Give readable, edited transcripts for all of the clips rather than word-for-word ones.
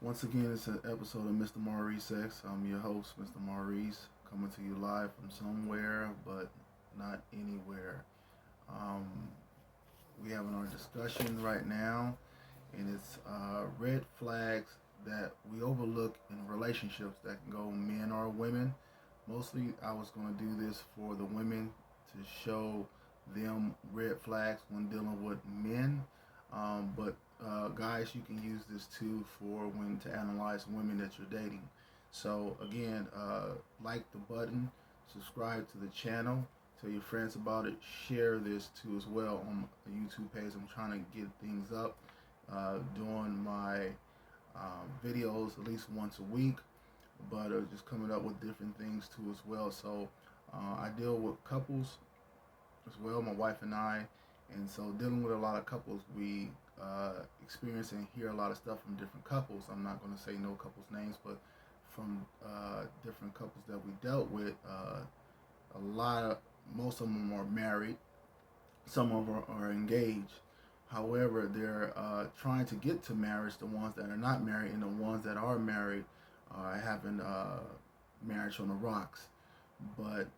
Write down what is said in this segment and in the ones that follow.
Once again, it's an episode of Mr. Maurice X. I'm your host, Mr. Maurice, coming to you live from somewhere, but not anywhere. Um, we having our discussion right now, and it's red flags that we overlook in relationships that can go men or women. Mostly, I was going to do this for the women to show them red flags when dealing with men. But guys, you can use this too for when to analyze women that you're dating. So again, like the button, subscribe to the channel, tell your friends about it, share this too as well on the YouTube page. I'm trying to get things up, doing my videos at least once a week, but just coming up with different things too as well. So I deal with couples as well, my wife and I, and so dealing with a lot of couples, we experience and hear a lot of stuff from different couples. I'm not going to say no couples names, but from different couples that we dealt with, a lot of most of them are married, some of them are engaged. However, they're trying to get to marriage. The ones that are not married and the ones that are married are having marriage on the rocks. But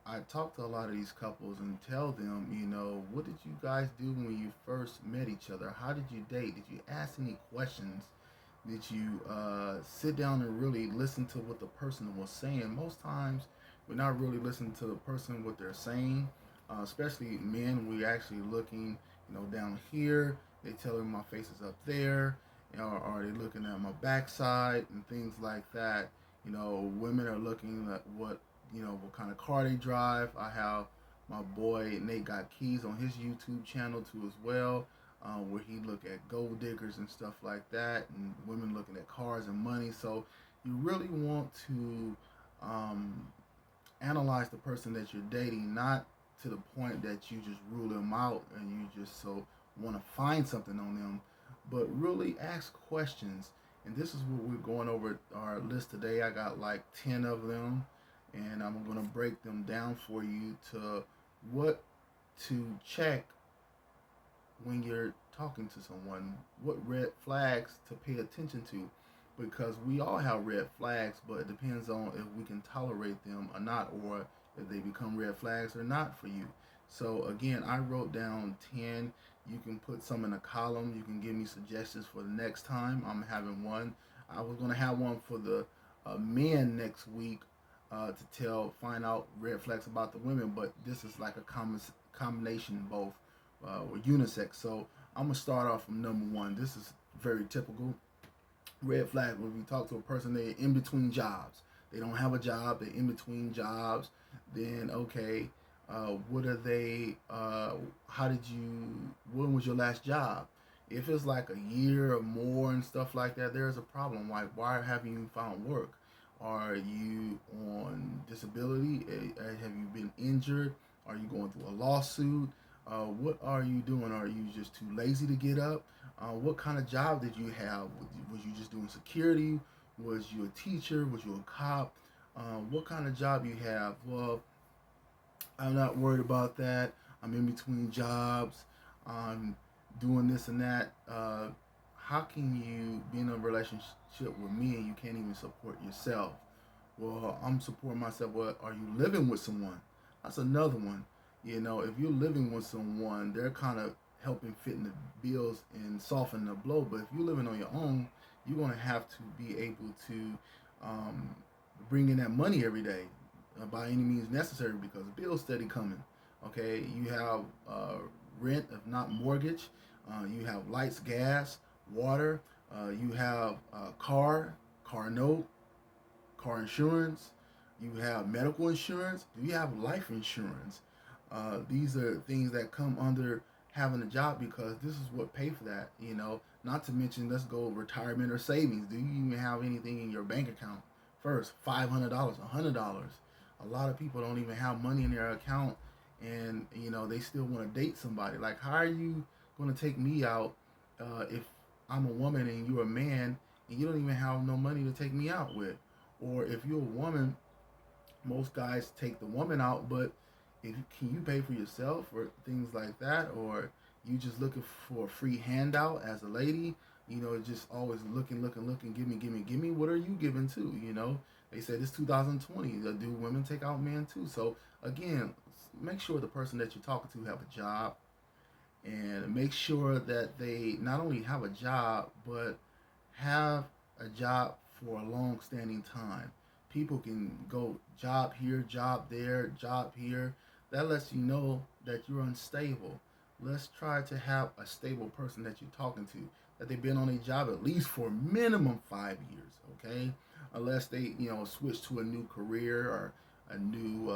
I talk to a lot of these couples and tell them, what did you guys do when you first met each other? How did you date? Did you ask any questions? Did you sit down and really listen to what the person was saying? Most times, we're not really listening to the person what they're saying. Especially men, we're actually looking, down here. They telling my face is up there. Are they looking at my backside and things like that? Women are looking at what kind of car they drive. I have my boy Nate got keys on his YouTube channel too as well, where he look at gold diggers and stuff like that, and women looking at cars and money. So you really want to analyze the person that you're dating, not to the point that you just rule them out and you just so want to find something on them, but really ask questions. And this is what we're going over our list today. I got like 10 of them, and I'm going to break them down for you to what to check when you're talking to someone, what red flags to pay attention to, because we all have red flags, but it depends on if we can tolerate them or not, or if they become red flags or not for you. So again, I wrote down 10. You can put some in a column. You can give me suggestions for the next time. I'm having one. I was going to have one for the men next week, find out red flags about the women, but this is like a combination both or unisex. So I'm gonna start off from number one. This is very typical red flag when we talk to a person. They're in between jobs. They don't have a job. They're in between jobs. Then okay, what are they? How did you? When was your last job? If it's like a year or more and stuff like that, there's a problem. Like, why haven't you found work? Are you on disability? Have you been injured? Are you going through a lawsuit? What are you doing? Are you just too lazy to get up? What kind of job did you have? Was you just doing security? Was you a teacher? Was you a cop? What kind of job you have? Well, I'm not worried about that. I'm in between jobs. I'm doing this and that. How can you be in a relationship with me and you can't even support yourself? Well, I'm supporting myself. Well, are you living with someone? That's another one. If you're living with someone, they're kind of helping fit in the bills and soften the blow. But if you're living on your own, you're going to have to be able to um, bring in that money every day by any means necessary because bills steady coming. Okay, you have rent, if not mortgage. You have lights, gas, water. You have car note, car insurance. You have medical insurance. Do you have life insurance? These are things that come under having a job because this is what pay for that. Not to mention, let's go retirement or savings. Do you even have anything in your bank account? First, $500, $100. A lot of people don't even have money in their account, and they still want to date somebody. Like, how are you going to take me out if I'm a woman and you're a man and you don't even have no money to take me out with? Or if you're a woman, most guys take the woman out, but if can you pay for yourself or things like that, or you just looking for a free handout as a lady? Just always looking, give me. What are you giving too? They said it's 2020. Do women take out men too? So again, make sure the person that you're talking to have a job, and make sure that they not only have a job but have a job for a long-standing time. People can go job here, job there, job here. That lets you know that you're unstable. Let's try to have a stable person that you're talking to, that they've been on a job at least for minimum 5 years, okay? Unless they, switch to a new career or a new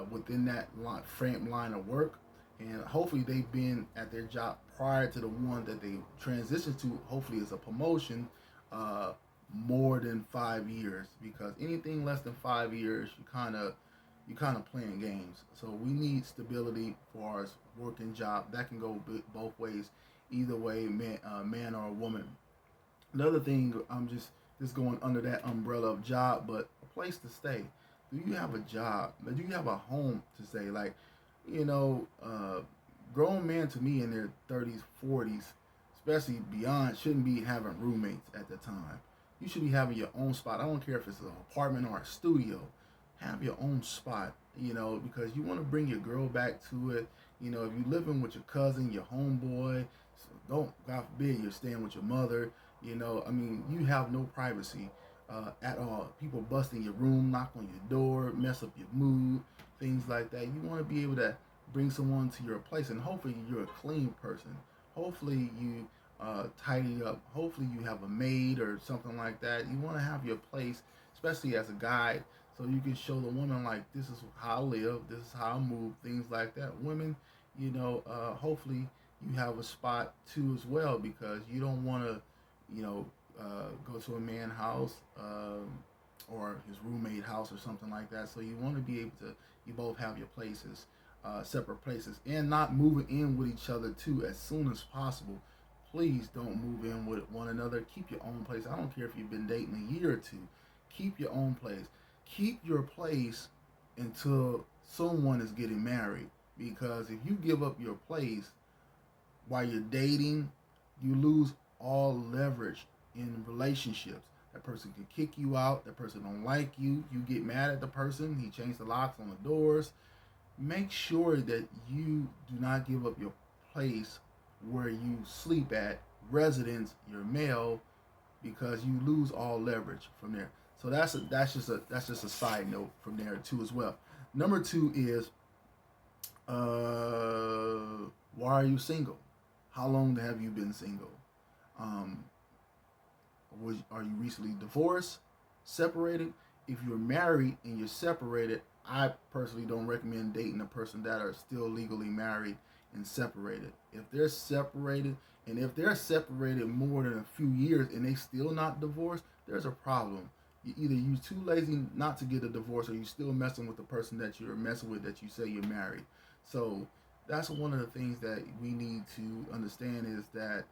within that frame line of work, and hopefully they've been at their job prior to the one that they transitioned to. Hopefully, it's a promotion more than 5 years, because anything less than 5 years, you kind of playing games. So we need stability for our working job. That can go both ways, either way, man or a woman. Another thing, I'm just going under that umbrella of job, but a place to stay. Do you have a job? Do you have a home to stay? Like, you know, uh, grown men to me in their 30s, 40s, especially beyond, shouldn't be having roommates at the time. You should be having your own spot. I don't care if it's an apartment or a studio. Have your own spot, because you want to bring your girl back to it. If you're living with your cousin, your homeboy, so don't, God forbid, you're staying with your mother. You have no privacy at all. People bust in your room, knock on your door, mess up your mood, things like that. You want to be able to bring someone to your place, and hopefully you're a clean person. Hopefully you tidy up. Hopefully you have a maid or something like that. You want to have your place, especially as a guide, so you can show the woman, like, this is how I live, this is how I move, things like that. Women, hopefully you have a spot too as well, because you don't want to, go to a man's house or his roommate house or something like that. So you want to be able to, you both have your places, separate places, and not moving in with each other too as soon as possible. Please don't move in with one another. Keep your own place. I don't care if you've been dating a year or two. Keep your own place. Keep your place until someone is getting married. Because if you give up your place while you're dating, you lose all leverage in relationships. That person can kick you out. That person don't like you. You get mad at the person. He changed the locks on the doors. Make sure that you do not give up your place where you sleep at, residence, your male, because you lose all leverage from there. So that's just a side note from there too as well. Number two is, why are you single? How long have you been single? Um, are you recently divorced, separated? If you're married and you're separated, I personally don't recommend dating a person that are still legally married and separated. If they're separated more than a few years and they still not divorced, there's a problem. Either you too lazy not to get a divorce, or you still messing with the person that you're messing with, that you say you're married. So that's one of the things that we need to understand, is that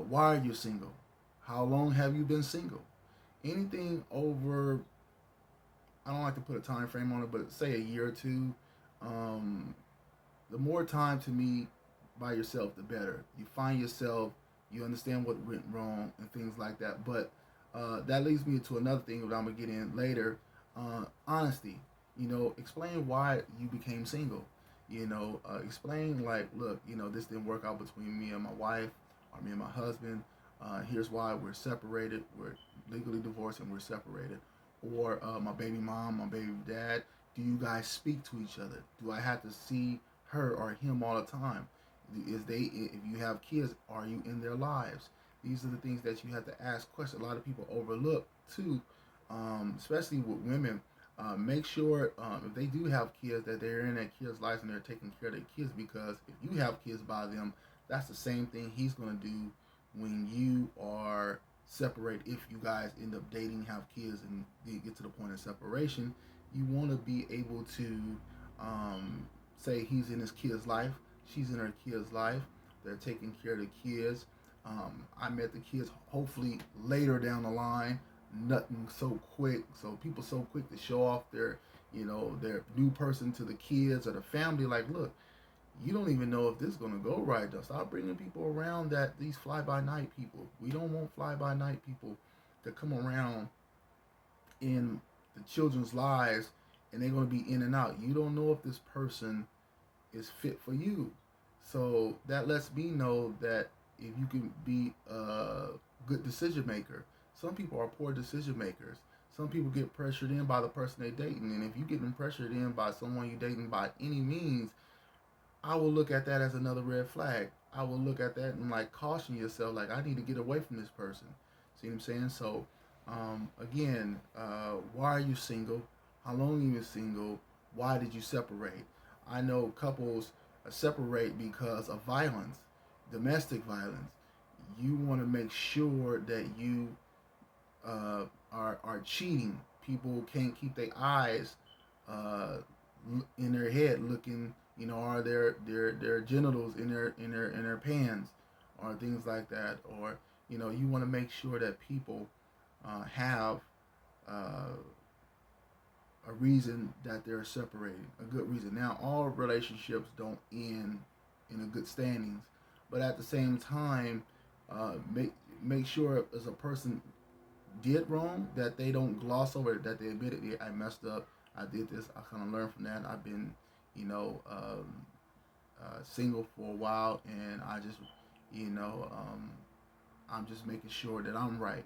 why are you single? How long have you been single? Anything over, I don't like to put a time frame on it, but say a year or two. Um, the more time to me by yourself, the better. You find yourself, you understand what went wrong and things like that. But that leads me to another thing that I'm gonna get in later. Honesty. Explain why you became single. Explain, like, look, this didn't work out between me and my wife, or me and my husband. Here's why we're separated. We're legally divorced and we're separated. Or my baby mom, my baby dad. Do you guys speak to each other? Do I have to see her or him all the time? If you have kids, are you in their lives? These are the things that you have to ask questions. A lot of people overlook too, especially with women. Make sure, if they do have kids, that they're in their kids' lives and they're taking care of their kids, because if you have kids by them, that's the same thing he's going to do when you are separated. If you guys end up dating, have kids, and you get to the point of separation, you want to be able to say he's in his kid's life, she's in her kid's life, they're taking care of the kids. I met the kids hopefully later down the line, nothing so quick. So people so quick to show off their new person to the kids or the family. Like, look, you don't even know if this is gonna go right. Though. Stop bringing people around that these fly by night people. We don't want fly by night people to come around in the children's lives, and they're gonna be in and out. You don't know if this person is fit for you. So that lets me know that if you can be a good decision maker. Some people are poor decision makers. Some people get pressured in by the person they're dating, and if you get pressured in by someone you're dating by any means, I will look at that as another red flag. I will look at that and like caution yourself, like I need to get away from this person. See what I'm saying? So, again, why are you single? How long are you single? Why did you separate? I know couples separate because of violence, domestic violence. You want to make sure that you are cheating. People can't keep their eyes uh, in their head looking. You know, are their genitals in their pants, or things like that, or you want to make sure that people have uh, a reason that they're separated, a good reason. Now, all relationships don't end in a good standings, but at the same time, make sure as a person did wrong that they don't gloss over it, that they admit it. Yeah, I messed up. I did this. I kind of learned from that. I've been, you know, single for a while, and I just, you know, I'm just making sure that I'm right.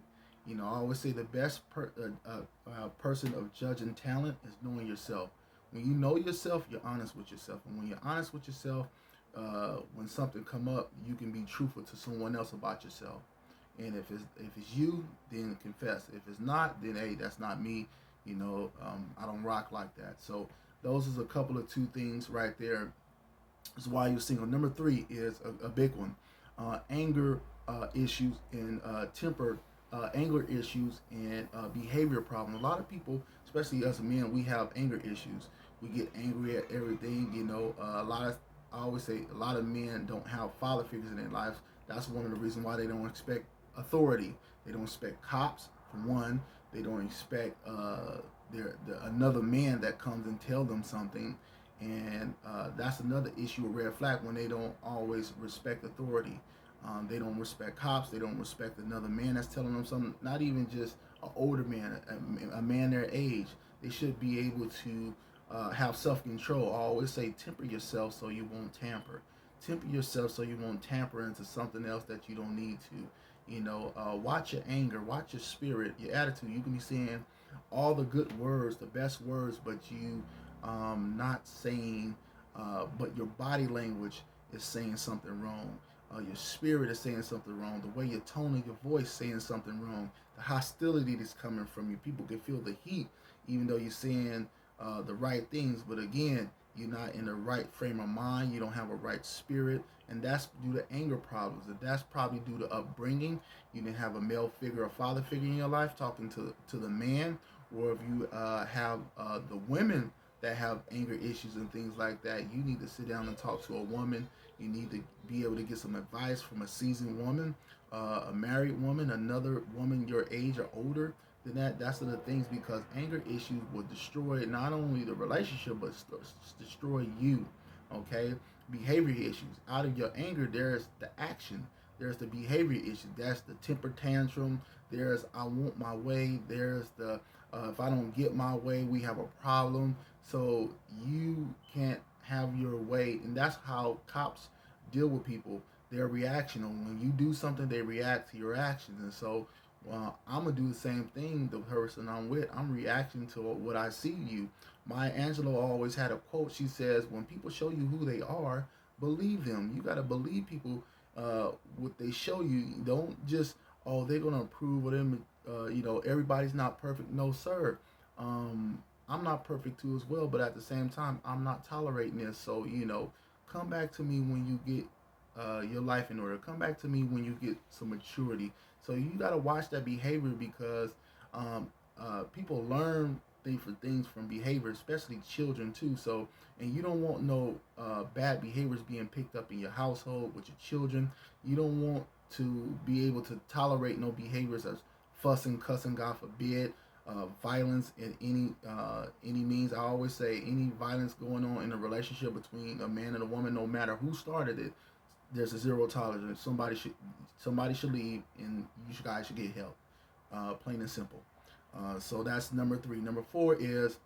I always say the best person of judging talent is knowing yourself. When you know yourself, you're honest with yourself, and when you're honest with yourself, when something come up, you can be truthful to someone else about yourself. And if it's you, then confess. If it's not, then hey, that's not me. I don't rock like that. So those is a couple of two things right there. Is why you're single. Number three is a big one, anger issues and temper. Anger issues and behavior problems. A lot of people, especially us men, we have anger issues. We get angry at everything. A lot of I always say a lot of men don't have father figures in their lives. That's one of the reasons why they don't expect authority. They don't expect cops for one. They don't expect another man that comes and tell them something, and that's another issue, a red flag, when they don't always respect authority. They don't respect cops. They don't respect another man that's telling them something. Not even just an older man, a man their age. They should be able to have self-control. I always say temper yourself so you won't tamper. Temper yourself so you won't tamper into something else that you don't need to. Watch your anger, watch your spirit, your attitude. You can be saying all the good words, the best words, but you not saying, but your body language is saying something wrong. Your spirit is saying something wrong. The way your tone of your voice saying something wrong. The hostility that's coming from you. People can feel the heat, even though you're saying the right things. But again, you're not in the right frame of mind. You don't have a right spirit, and that's due to anger problems. And that's probably due to upbringing. You didn't have a male figure, a father figure in your life talking to the man, or if you have the women that have anger issues and things like that, you need to sit down and talk to a woman. You need to be able to get some advice from a seasoned woman, a married woman, another woman your age or older than that. That's the things, because anger issues will destroy not only the relationship but destroy you. Okay, behavior issues. Out of your anger, there's the action. There's the behavior issue. That's the temper tantrum. There's I want my way. There's the if I don't get my way, we have a problem. So you can't have your way, and that's how cops deal with people. They're reactional. When you do something, they react to your actions, and so I'm gonna do the same thing. The person I'm with, I'm reacting to what I see you. Maya Angelou always had a quote. She says, "When people show you who they are, believe them. You gotta believe people what they show you. Don't just they're gonna approve of them. Everybody's not perfect. No, sir. I'm not perfect too as well, but at the same time, I'm not tolerating this. So come back to me when you get your life in order. Come back to me when you get some maturity. So you got to watch that behavior, because people learn things from behavior, especially children too. So, and you don't want no bad behaviors being picked up in your household with your children. You don't want to be able to tolerate no behaviors as fussing, cussing, God forbid, violence in any means. I always say any violence going on in a relationship between a man and a woman, no matter who started it, there's a zero tolerance. Somebody should leave, and guys should get help. Plain and simple. So that's number three. Number four is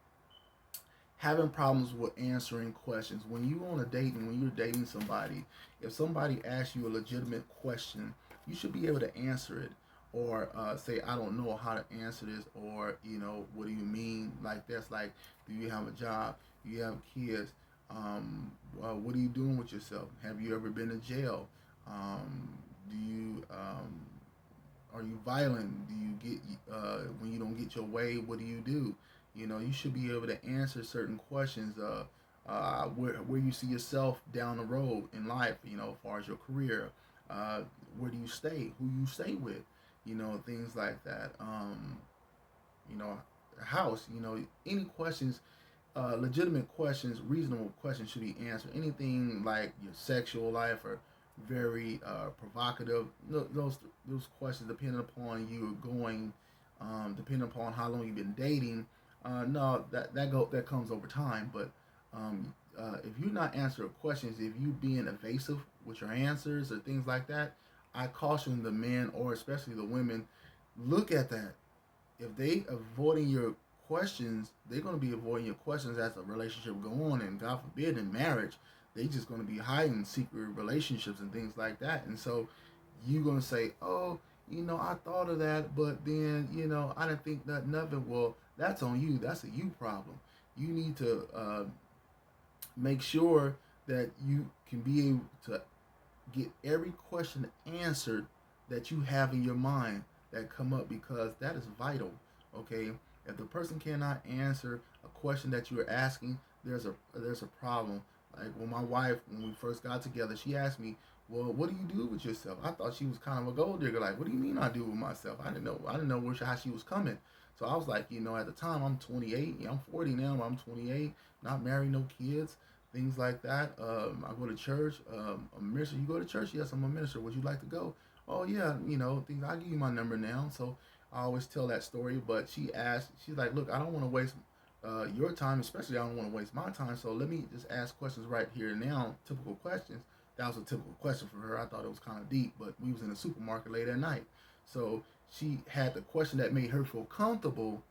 having problems with answering questions. When you on a date and when you're dating somebody, if somebody asks you a legitimate question, you should be able to answer it, or say, I don't know how to answer this, or what do you mean? Like that's like, do you have a job? Do you have kids? What are you doing with yourself? Have you ever been to jail? Do you are you violent? Do you get when you don't get your way? What do you do? You should be able to answer certain questions. Where you see yourself down the road in life. As far as your career, where do you stay? Who you stay with? Things like that. You know, house. Any questions, legitimate questions, reasonable questions should be answered. Anything like your sexual life or very provocative. Those questions, depending upon you going, depending upon how long you've been dating. No, that comes over time. But if you're not answering questions, if you being evasive with your answers or things like that, I caution the men, or especially the women, look at that. If they avoiding your questions, they're going to be avoiding your questions as the relationship go on, and God forbid in marriage, they just going to be hiding secret relationships and things like that. And so you're going to say, oh, I thought of that, but then, I didn't think nothing of it. Well, that's on you. That's a you problem. You need to make sure that you can be able to get every question answered that you have in your mind that come up, because that is vital. Okay, if the person cannot answer a question that you are asking, there's a problem. Like when my wife, when we first got together, she asked me, well, what do you do with yourself? I thought she was kind of a gold digger. Like, what do you mean I do with myself? I didn't know how she was coming. So I was like, at the time I'm 28. I'm 40 now. I'm 28. Not married, no kids, things like that. I go to church. I'm a minister. You go to church? Yes, I'm a minister. Would you like to go? Oh yeah, things. I'll give you my number now. So I always tell that story. But she's like, look, I don't want to waste your time, especially I don't want to waste my time. So let me just ask questions right here and now, typical questions. That was a typical question for her. I thought it was kind of deep, but we was in a supermarket late at night. So she had the question that made her feel comfortable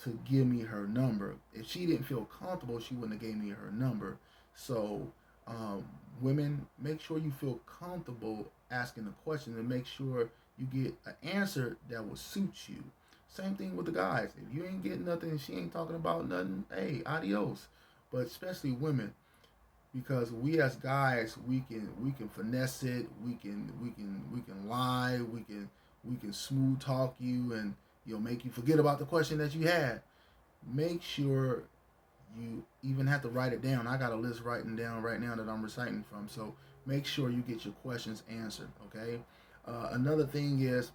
to give me her number. If she didn't feel comfortable, she wouldn't have gave me her number. So um, women, make sure you feel comfortable asking the question, and make sure you get an answer that will suit you. Same thing with the guys. If you ain't getting nothing, she ain't talking about nothing, hey, adios. But especially women, because we as guys, we can finesse it, we can lie, we can smooth talk you, and make you forget about the question that you had. Make sure you even have to write it down. I got a list writing down right now that I'm reciting from. So make sure you get your questions answered. Okay. Another thing is,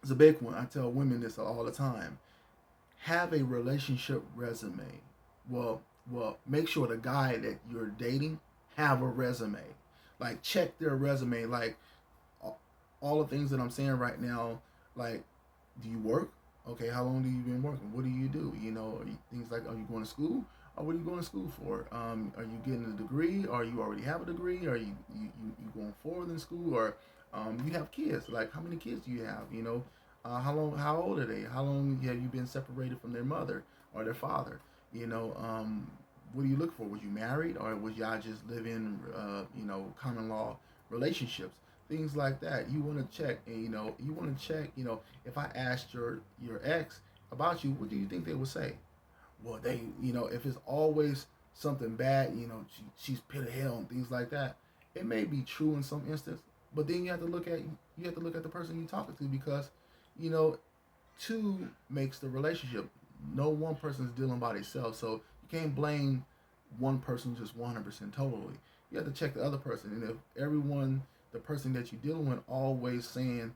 it's a big one. I tell women this all the time. Have a relationship resume. Well, make sure the guy that you're dating have a resume. Like check their resume. Like all the things that I'm saying right now. Like, do you work? Okay, how long do you been working? What do you do? Things like, are you going to school? Or what are you going to school for? Are you getting a degree? Or you already have a degree? Are you going forward in school? Or you have kids? Like, how many kids do you have? How long? How old are they? How long have you been separated from their mother or their father? What do you look for? Was you married, or was y'all just living, common law relationships? Things like that. You want to check, and you want to check. If I asked your ex about you, what do you think they would say? Well, if it's always something bad, she's pit of hell and things like that. It may be true in some instance, but then you have to look at the person you're talking to, because, you know, two makes the relationship. No one person's dealing by themselves, so you can't blame one person just 100% totally. You have to check the other person, and if the person that you're dealing with, always saying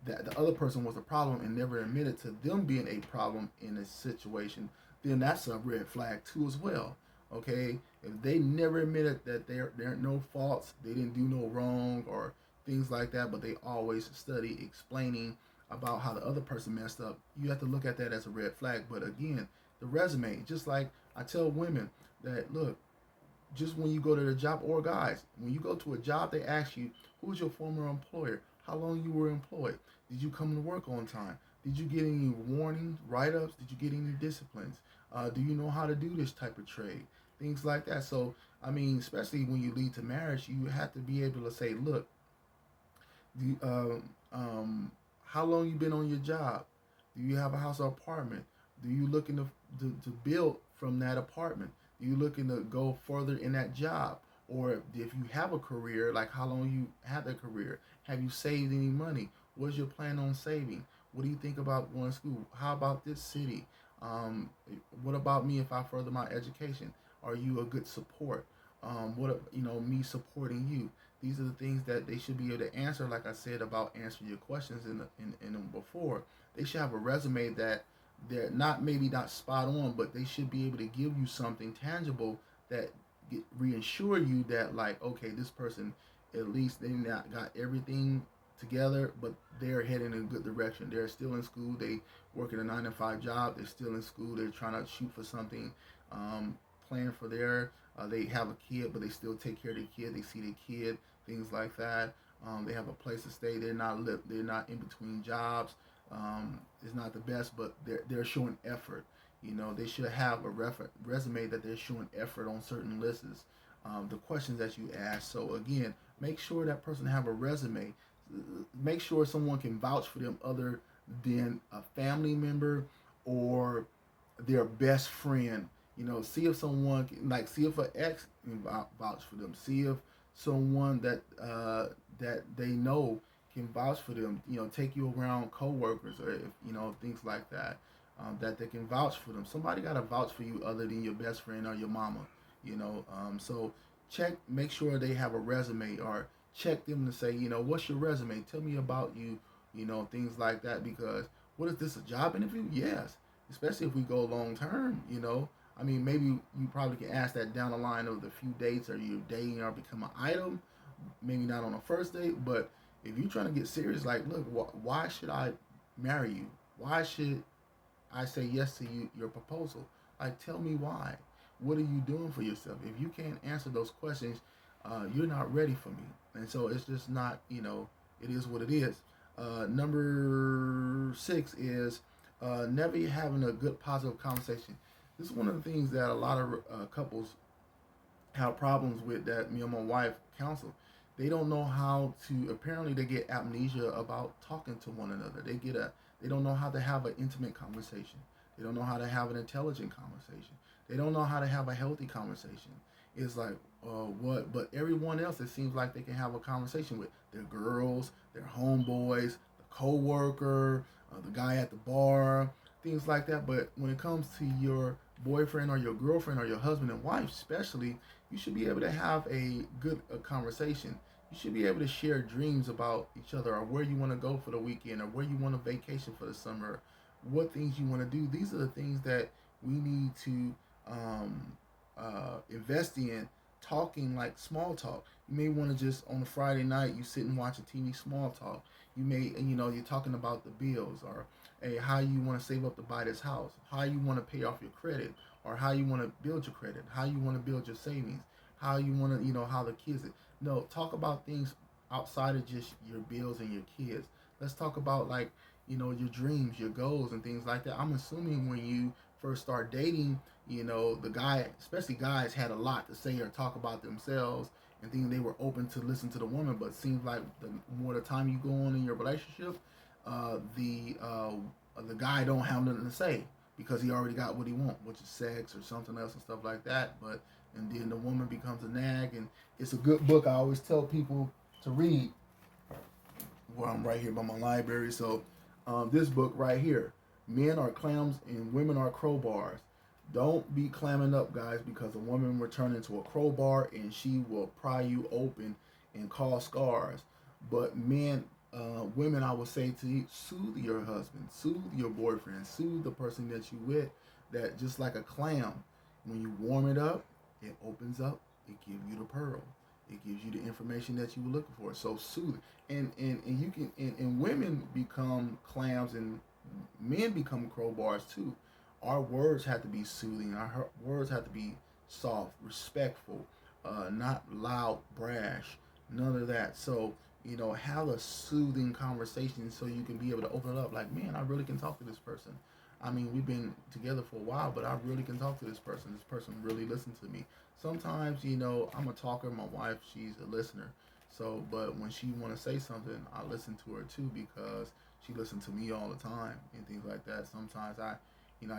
that the other person was a problem and never admitted to them being a problem in a situation, then that's a red flag too as well. Okay, if they never admitted that there are no faults, they didn't do no wrong or things like that, but they always study explaining about how the other person messed up, you have to look at that as a red flag. But again, the resume, just like I tell women that look, just when you go to the job, or guys, when you go to a job, they ask you, who's your former employer? How long you were employed? Did you come to work on time? Did you get any warnings, write-ups? Did you get any disciplines? Do you know how to do this type of trade? Things like that. So, I mean, especially when you lead to marriage, you have to be able to say, look, do you, how long you been on your job? Do you have a house or apartment? Do you looking to build from that apartment? Do you looking to go further in that job? Or if you have a career, like how long you had that career? Have you saved any money? What's your plan on saving? What do you think about going to school? How about this city? Um, what about me if I further my education? Are you a good support? What me supporting you? These are the things that they should be able to answer. Like I said about answering your questions in them before, they should have a resume that they're not maybe not spot on, but they should be able to give you something tangible that reassure you that like okay, this person at least they not got everything together, but they're heading in a good direction. They're still in school. They working a 9 to 5 job. They're still in school. They're trying to shoot for something. Plan for their. They have a kid, but they still take care of their kid. They see their kid. Things like that. They have a place to stay. They're not in between jobs. It's not the best, but they're showing effort. They should have a resume that they're showing effort on certain lists. The questions that you ask. So again, make sure that person have a resume. Make sure someone can vouch for them other than a family member or their best friend. See if someone see if an ex can vouch for them. See if someone that they know can vouch for them. Take you around coworkers or if, things like that. That they can vouch for them. Somebody got to vouch for you other than your best friend or your mama. So make sure they have a resume or check them to say, what's your resume? Tell me about you. Things like that. Because what is this, a job interview? Yes, especially if we go long term. I mean, maybe you probably can ask that down the line of the few dates or you're dating or become an item. Maybe not on a first date, but if you're trying to get serious, like, look, why should I marry you? Why should I say yes to your proposal? Like, tell me why. What are you doing for yourself? If you can't answer those questions, you're not ready for me. And so it's just not, it is what it is. Number 6 is never having a good positive conversation. This is one of the things that a lot of couples have problems with that me and my wife counsel. They don't know how to. Apparently, they get amnesia about talking to one another. They don't know how to have an intimate conversation. They don't know how to have an intelligent conversation. They don't know how to have a healthy conversation. It's like what? But everyone else, it seems like they can have a conversation with their girls, their homeboys, the coworker, the guy at the bar, things like that. But when it comes to your boyfriend or your girlfriend or your husband and wife, especially, you should be able to have a good conversation. You should be able to share dreams about each other or where you want to go for the weekend or where you want to vacation for the summer, what things you want to do. These are the things that we need to invest in. Talking like small talk. You may want to just on a Friday night you sit and watch a TV small talk. You may you're talking about the bills or hey, how you want to save up to buy this house, how you want to pay off your credit, or how you want to build your credit, how you want to build your savings, how you want to how the kids. No, talk about things outside of just your bills and your kids. Let's talk about like your dreams, your goals, and things like that. I'm assuming when you first start dating, the guy, especially guys, had a lot to say or talk about themselves and think they were open to listen to the woman. But it seems like the more the time you go on in your relationship, the guy don't have nothing to say because he already got what he want, which is sex or something else and stuff like that. But and then the woman becomes a nag, and it's a good book. I always tell people to read. Well, I'm right here by my library, so this book right here, Men Are Clams and Women Are Crowbars. Don't be clamming up, guys, because a woman will turn into a crowbar and she will pry you open and cause scars. But women, I would say to you, soothe your husband, soothe your boyfriend, soothe the person that you with. That just like a clam, when you warm it up, it opens up, it gives you the pearl. It gives you the information that you were looking for. So soothing, and you can and women become clams and men become crowbars too. Our words have to be soothing. Our words have to be soft, respectful, not loud, brash. None of that. So have a soothing conversation so you can be able to open it up. Like, man, I really can talk to this person. I mean, we've been together for a while, but I really can talk to this person. This person really listens to me. Sometimes, I'm a talker. My wife, she's a listener. So, but when she want to say something, I listen to her too because she listened to me all the time and things like that. Sometimes I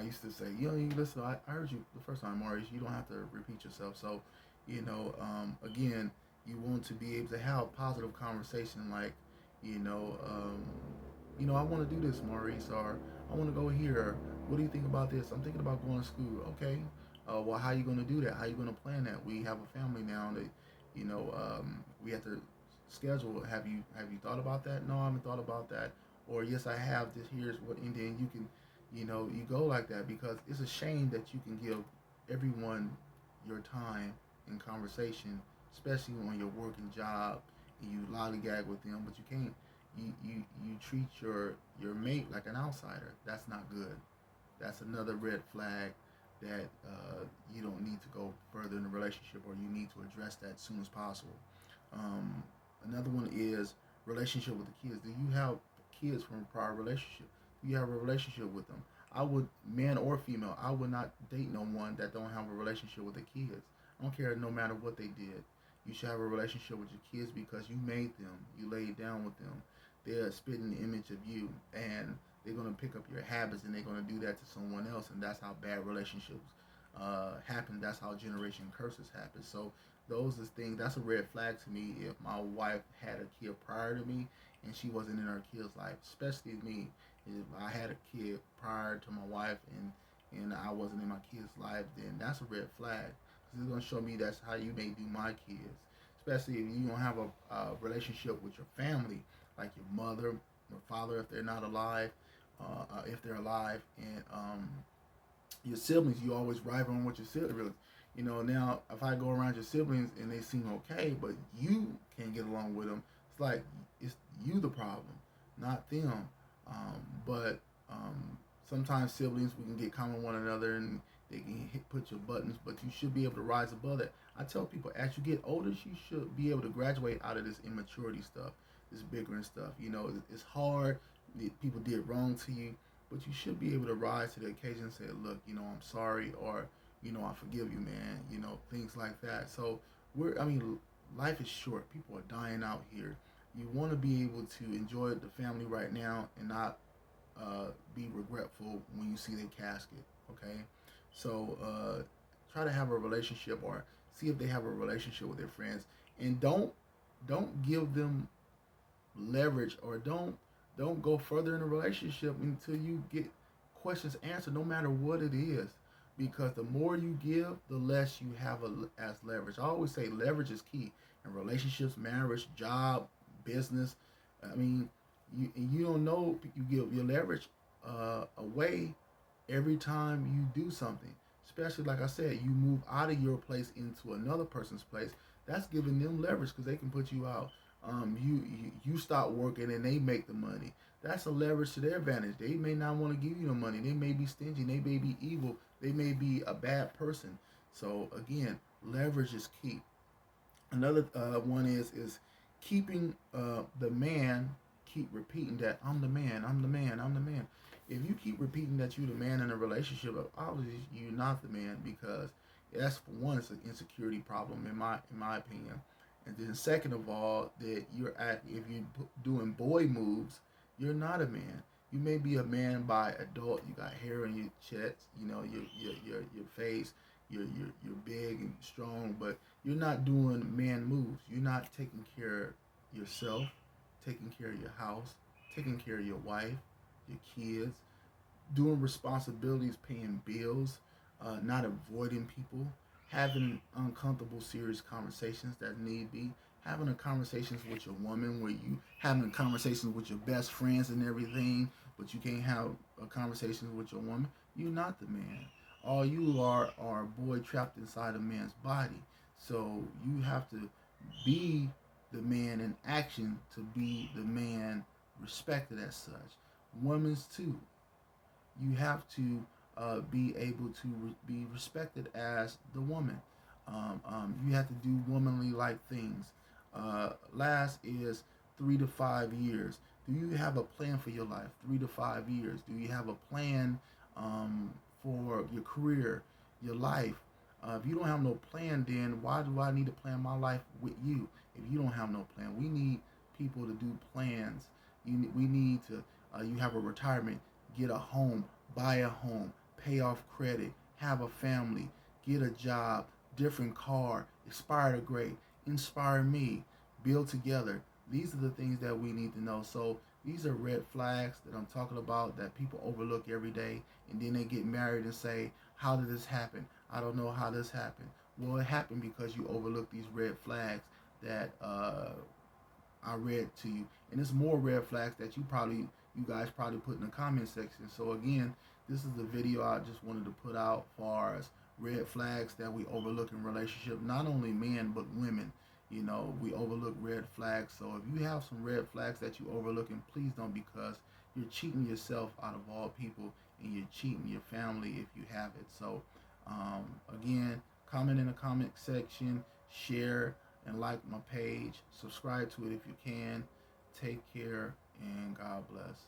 used to say, you listen. I heard you the first time, Maurice. You don't have to repeat yourself. So, again, you want to be able to have positive conversation like, you know, um, I want to do this, Maurice, or I want to go here. What do you think about this? I'm thinking about going to school. Okay. Well, how are you going to do that? How are you going to plan that? We have a family now that, we have to schedule. Have you thought about that? No, I haven't thought about that. Or yes, I have. This here's what, and then you can, you go like that because it's a shame that you can give everyone your time in conversation, especially on your working job, and you lollygag with them, but you can't. You treat your mate like an outsider. That's not good. That's another red flag that you don't need to go further in the relationship, or you need to address that as soon as possible. Um, Another one is relationship with the kids. Do you have kids from a prior relationship? Do you have a relationship with them? I would, man or female, I would not date no one that don't have a relationship with the kids. I don't care no matter what they did. You should have a relationship with your kids because you made them. You laid down with them. They're spitting the image of you, and they're gonna pick up your habits, and they're gonna do that to someone else, and that's how bad relationships happen. That's how generation curses happen. So those is things. That's a red flag to me. If my wife had a kid prior to me, and she wasn't in her kid's life, especially me, if I had a kid prior to my wife and I wasn't in my kid's life, then that's a red flag. Because it's gonna show me that's how you may do my kids. Especially if you don't have a relationship with your family, like your mother or father, if they're not alive, if they're alive, and your siblings, you always rival on with your siblings. Now if I go around your siblings and they seem okay, but you can't get along with them, it's like it's you the problem, not them. But sometimes siblings we can get common with one another and they can put your buttons, but you should be able to rise above that. I tell people as you get older, you should be able to graduate out of this immaturity stuff, this bickering stuff. It's hard. People did wrong to you, but you should be able to rise to the occasion and say, look, I'm sorry, or, I forgive you, man, things like that. So life is short. People are dying out here. You want to be able to enjoy the family right now and not be regretful when you see their casket, okay? So try to have a relationship or see if they have a relationship with their friends, and don't give them leverage, or don't go further in a relationship until you get questions answered, no matter what it is, because the more you give, the less you have as leverage. I always say leverage is key in relationships, marriage, job, business. I mean, you don't know, you give your leverage away every time you do something. Especially like I said, you move out of your place into another person's place. That's giving them leverage because they can put you out. You stop working and they make the money. That's a leverage to their advantage. They may not want to give you the money. They may be stingy. They may be evil. They may be a bad person. So again, leverage is key. Another one is keeping the man, keep repeating that I'm the man, I'm the man, I'm the man. If you keep repeating that you're the man in a relationship, obviously you're not the man, because that's, for one, it's an insecurity problem in my opinion. And then second of all, that if you're doing boy moves, you're not a man. You may be a man by adult. You got hair on your chest, your face. You're big and strong, but you're not doing man moves. You're not taking care of yourself, taking care of your house, taking care of your wife, your kids, doing responsibilities, paying bills, not avoiding people, having uncomfortable, serious conversations that need be, having a conversations with your woman where you having conversations with your best friends and everything, but you can't have a conversation with your woman. You're not the man. All you are a boy trapped inside a man's body. So you have to be the man in action to be the man respected as such. Women's too. You have to be able to be respected as the woman. You have to do womanly like things. Last is 3 to 5 years. Do you have a plan for your life? 3 to 5 years. Do you have a plan for your career, your life? If you don't have no plan, then why do I need to plan my life with you? If you don't have no plan, we need people to do plans. We need to. You have a retirement, get a home, buy a home, pay off credit, have a family, get a job, different car, aspire to great, inspire me, build together. These are the things that we need to know. So these are red flags that I'm talking about that people overlook every day, and then they get married and say, how did this happen? I don't know how this happened. Well, it happened because you overlooked these red flags that I read to you, and there's more red flags that you guys probably put in the comment section. So again, this is the video I just wanted to put out as far as red flags that we overlook in relationship. Not only men but women. You know, we overlook red flags. So if you have some red flags that you overlooking, please don't, because you're cheating yourself out of all people, and you're cheating your family if you have it. So again, comment in the comment section, share and like my page. Subscribe to it if you can. Take care and God bless.